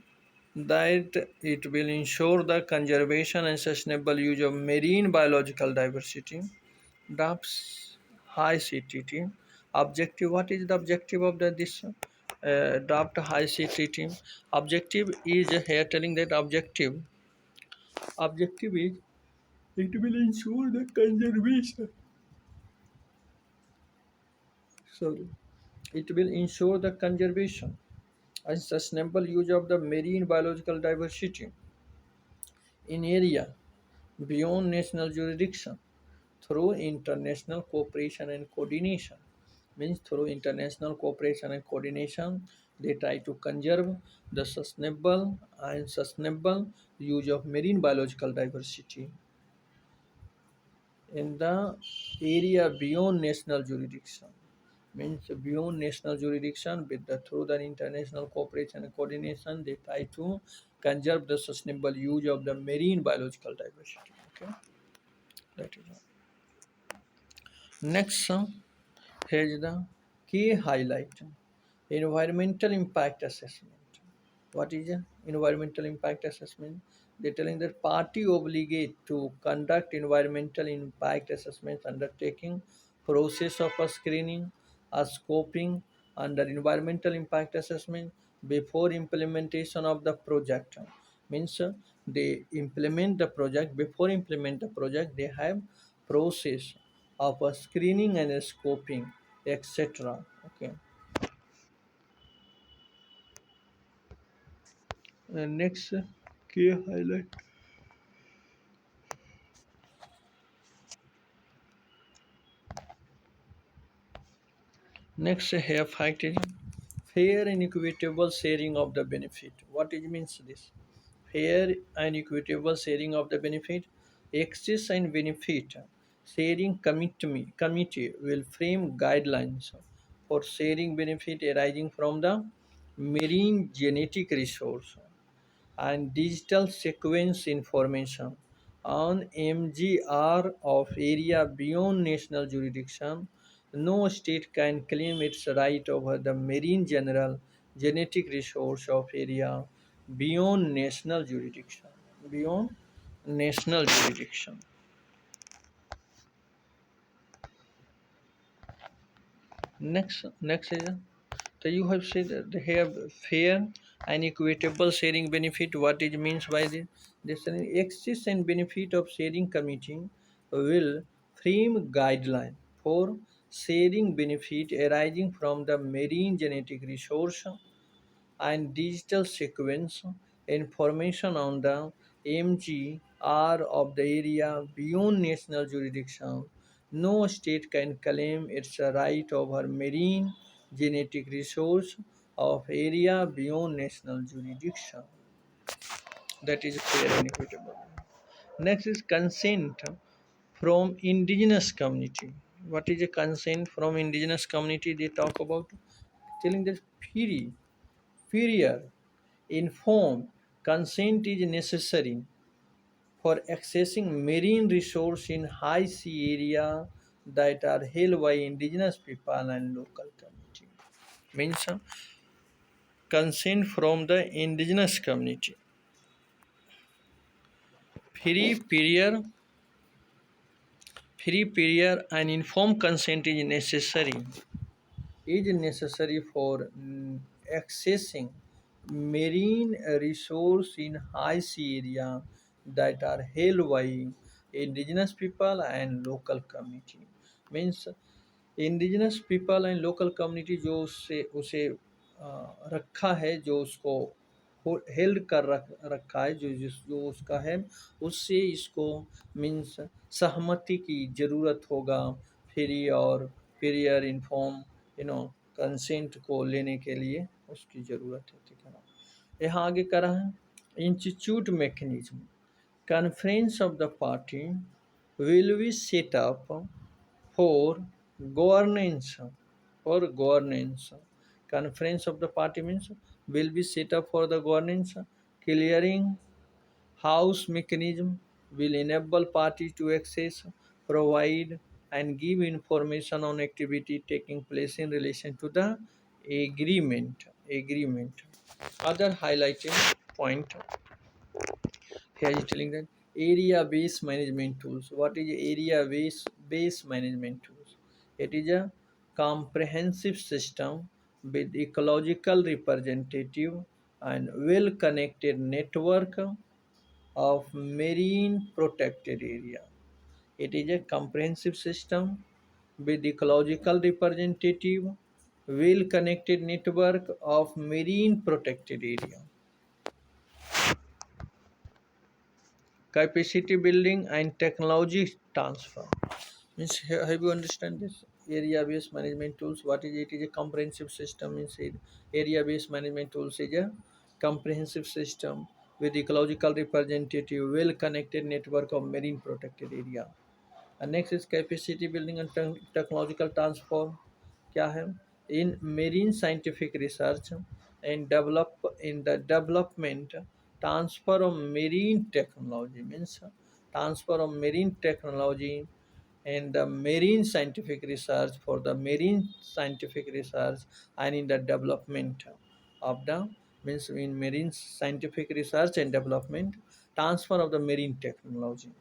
it will ensure the conservation and sustainable use of marine biological diversity. DAPS high CTT objective. What is the objective of this draft high CTT? Objective is here telling that objective is it will ensure the conservation. Sorry, it will ensure the conservation and sustainable use of the marine biological diversity in area beyond national jurisdiction through international cooperation and coordination. Means through international cooperation and coordination, they try to conserve the sustainable use of marine biological diversity in the area beyond national jurisdiction. Means beyond national jurisdiction, with the through the international cooperation and coordination, they try to conserve the sustainable use of the marine biological diversity. Okay, that is all. Next, here is the key highlight. Environmental impact assessment. What is environmental impact assessment? They're telling that party obligate to conduct environmental impact assessments, undertaking process of a screening, a scoping under environmental impact assessment before implementation of the project. Means they implement the project. Before implement the project, they have process of a screening and a scoping, etc. Okay. Next key highlight. Next here fact is fair and equitable sharing of the benefit. What it means this? Fair and equitable sharing of the benefit. Access and benefit sharing committee will frame guidelines for sharing benefit arising from the marine genetic resource and digital sequence information on MGR of area beyond national jurisdiction. No state can claim its right over the marine general genetic resource of area beyond national jurisdiction. Beyond national jurisdiction. Next is so you have said that they have fair and equitable sharing benefit. What it means by this? This access and benefit of sharing committee will frame guideline for sharing benefit arising from the marine genetic resource and digital sequence information on the MGR of the area beyond national jurisdiction. No state can claim its right over marine genetic resource of area beyond national jurisdiction. That is fair and equitable. Next is consent from indigenous community. What is a consent from indigenous community? They talk about telling that Furrier informed consent is necessary for accessing marine resources in high sea area that are held by indigenous people and local community. Means consent from the indigenous community. Free period, free period and informed consent is necessary for accessing marine resource in high sea area that are held by indigenous people and local community. Means indigenous people and local community जो उससे उसे रखा है, जो उसको held कर रखा है, जो उसका है, उससे इसको मीन्स सहमति की ज़रूरत होगा फ्री और प्रियर इन्फॉर्म कंसेंट को लेने के लिए उसकी ज़रूरत है। ठीक है ना। यहाँ आगे करा है institute mechanism conference of the party will be set up for governance. Conference of the party means will be set up for the governance. Clearing house mechanism will enable party to access, provide and give information on activity taking place in relation to the agreement. Other highlighting point here is telling that area-based management tools. What is area-based management tools? It is a comprehensive system with ecological representative and well-connected network of marine protected area. It is a comprehensive system with ecological representative, well-connected network of marine protected area. Capacity building and technology transfer. Means have you understand this area-based management tools? What is it? It is a comprehensive system. Means area-based management tools is a comprehensive system with ecological representative, well-connected network of marine protected area. And next is capacity building and technological transfer. क्या है? In marine scientific research and development, transfer of marine technology means transfer of marine technology and the marine scientific research for the marine scientific research and in the development of the means in marine scientific research and development, transfer of the marine technology.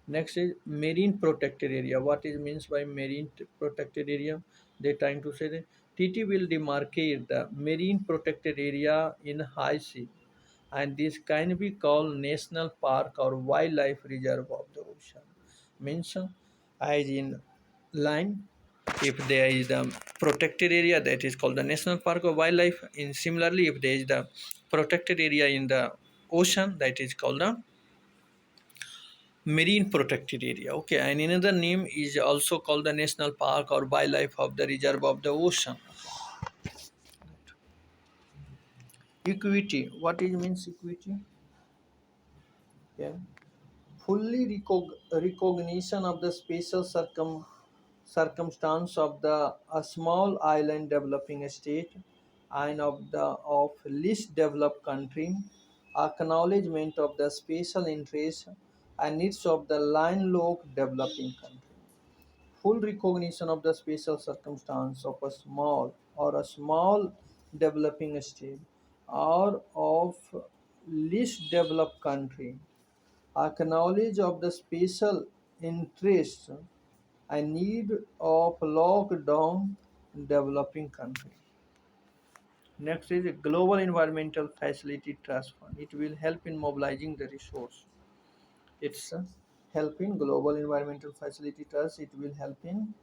Next is marine protected area. What is means by marine protected area? They trying to say that TT will demarcate the marine protected area in high sea, and this can be called national park or wildlife reserve of the ocean. Means as in line, if there is the protected area, that is called the national park or wildlife. In similarly, if there is the protected area in the ocean, that is called the marine protected area. Okay, and another name is also called the national park or wildlife of the reserve of the ocean. Equity. What is means equity? Yeah. Fully recognition of the special circumstance of the a small island developing state and of least developed country, acknowledgement of the special interests and needs of the landlocked developing country. Full recognition of the special circumstance of a small developing state or of least developed country, acknowledge of the special interests and need of locked down developing country. Next is a global environmental facility trust fund. It will help in mobilizing the resource. It's helping global environmental facility trust. It will help in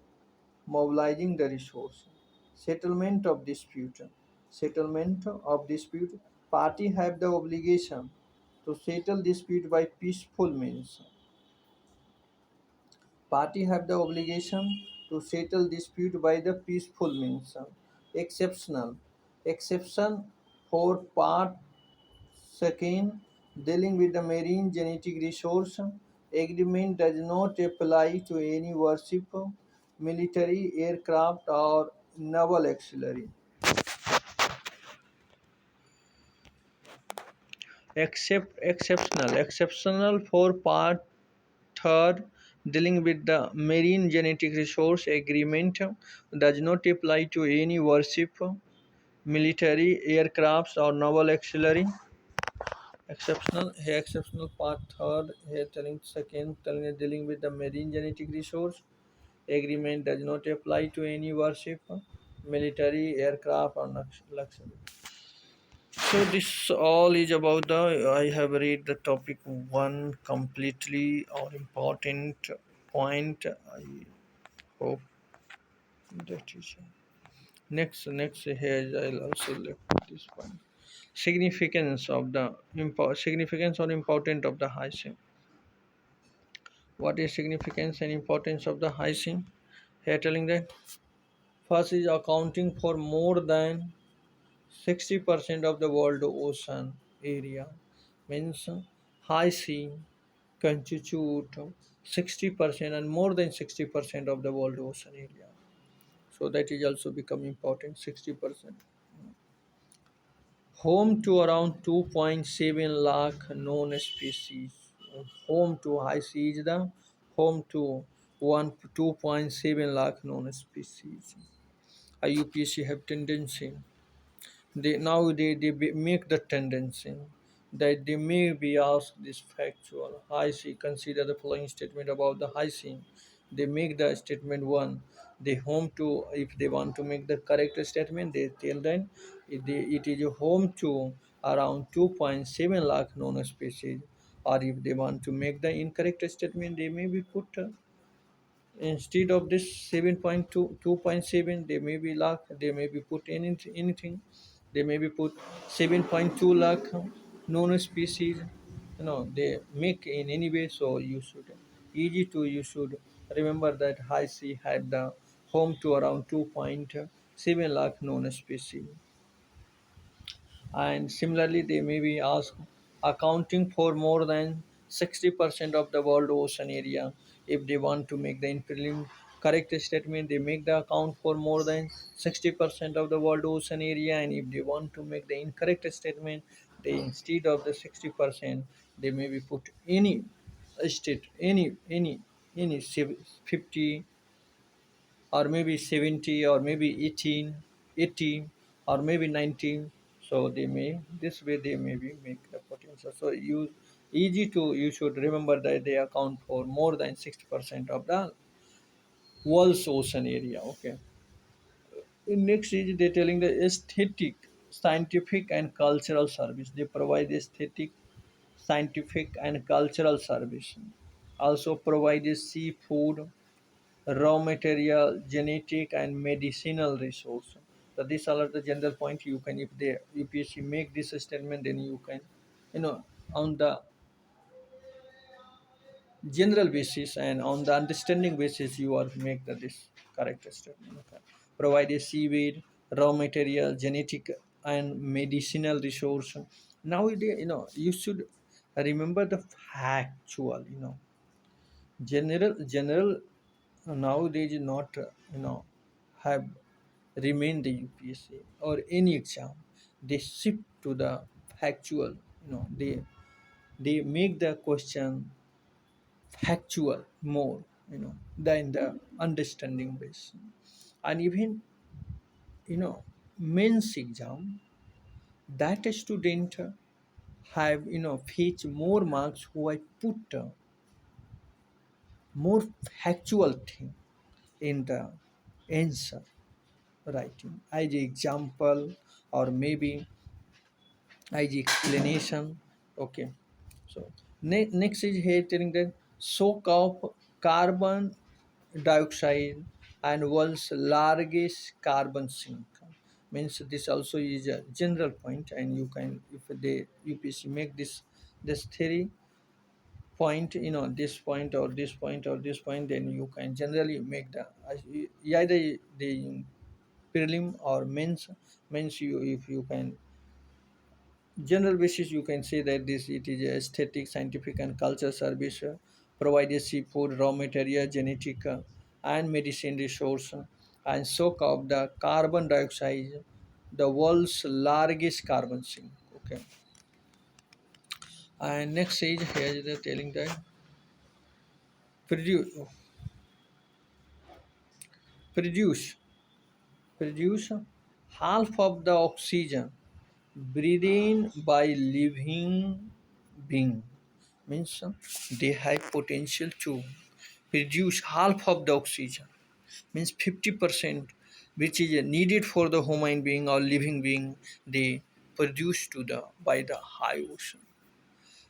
mobilizing the resource. Settlement of dispute. Settlement of dispute. Party have the obligation to settle dispute by peaceful means. Party have the obligation to settle dispute by the peaceful means. Exceptional. Exception for part second dealing with the marine genetic resource. agreement does not apply to any warship, military aircraft or naval auxiliary. Exceptional for part third, dealing with the marine genetic resource agreement does not apply to any warship, military aircrafts or naval auxiliary. Exceptional part third, here telling second, telling dealing with the marine genetic resource agreement does not apply to any warship, military aircraft or luxury. So this all is about the. I have read the topic one completely or important point. I hope that is next here. I'll also left this point. Significance or important of the high sim. What is significance and importance of the high sim? Here telling that first is accounting for more than 60% of the world ocean area, means high sea constitute 60% and more than 60% of the world ocean area. So that is also become important, 60%. Home to around 2.7 lakh known species. Home to high sea is the home to 2.7 lakh known species. IUPAC have tendency they make the tendency that they may be asked this factual high C. Consider the following statement about the high C. They make the statement one. They home to if they want to make the correct statement, they tell them it is home to around 2.7 lakh known species. Or if they want to make the incorrect statement, they may be put instead of this 7.2 2.7 they may be lakh, they may be put anything, they may be put 7.2 lakh known species, they make in any way. So you should easy to you should remember that high sea had the home to around 2.7 lakh known species. And similarly they may be asked accounting for more than 60% of the world ocean area. If they want to make the in correct statement, they make the account for more than 60% of the world ocean area, and if they want to make the incorrect statement, they instead of the 60% they may be put any state, any 50 or maybe 70 or maybe 18, 80 or maybe 19. So they may this way they maybe make the potential. So you should remember that they account for more than 60% of the world's ocean area. Okay. Next is they telling the aesthetic, scientific and cultural service. They provide aesthetic, scientific and cultural service. Also provide seafood, raw material, genetic and medicinal resource. So these are the general point you can, if the UPSC make this statement, then you can, on the general basis and on the understanding basis, you are make this correct statement. Okay. Provide a seaweed, raw material, genetic and medicinal resource. Nowadays, you should remember the factual, general nowadays not have remain the UPSC or any exam. They shift to the factual. They make the question factual more. Than the understanding base. And even mains exam, that student have fetch more marks who I put more factual thing in the answer writing as example or maybe as explanation. Okay. So next is here telling that soak up carbon dioxide and world's largest carbon sink, means this also is a general point, and you can if they UPC make this theory point, this point or this point or this point, then you can generally make the either the prelim or means you if you can general basis you can say that this it is a aesthetic, scientific and culture service, provide a seafood, raw material, genetic and medicine resource, and soak up the carbon dioxide, the world's largest carbon sink. Okay. And next is here is the telling that produce produce produce half of the oxygen breathed in by living being, means they have potential to produce half of the oxygen, means 50%, which is needed for the human being or living being, they produce to the by the high ocean.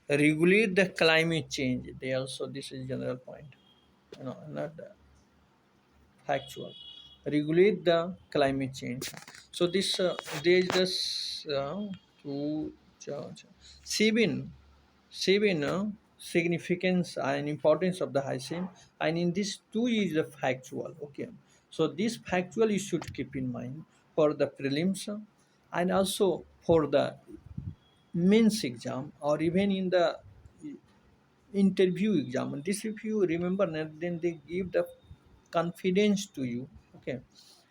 Regulate the climate change, they also, this is general point, not the factual. Regulate the climate change. So this there is this two seven seven significance and importance of the hygiene, and in this two is the factual. Okay, so this factual you should keep in mind for the prelims and also for the mains exam or even in the interview exam. And this, if you remember, then they give the confidence to you. Okay,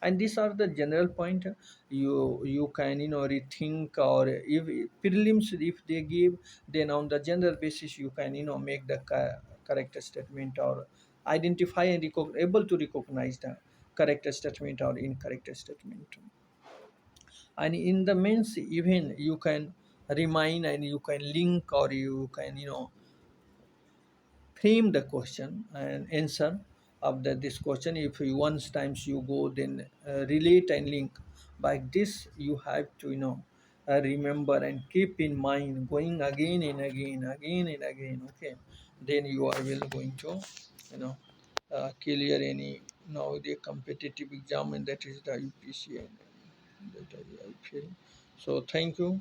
and these are the general point. You can rethink, or if prelims if they give, then on the general basis you can make the correct statement or identify and able to recognize the correct statement or incorrect statement. And in the mains even you can remind and you can link, or you can frame the question and answer of this question. If you once times you go, then relate and link. By this you have to remember and keep in mind, going again and again and again. Okay, then you are will going to you know clear any now the competitive exam, and that is the UPC, and that I feel. So thank you.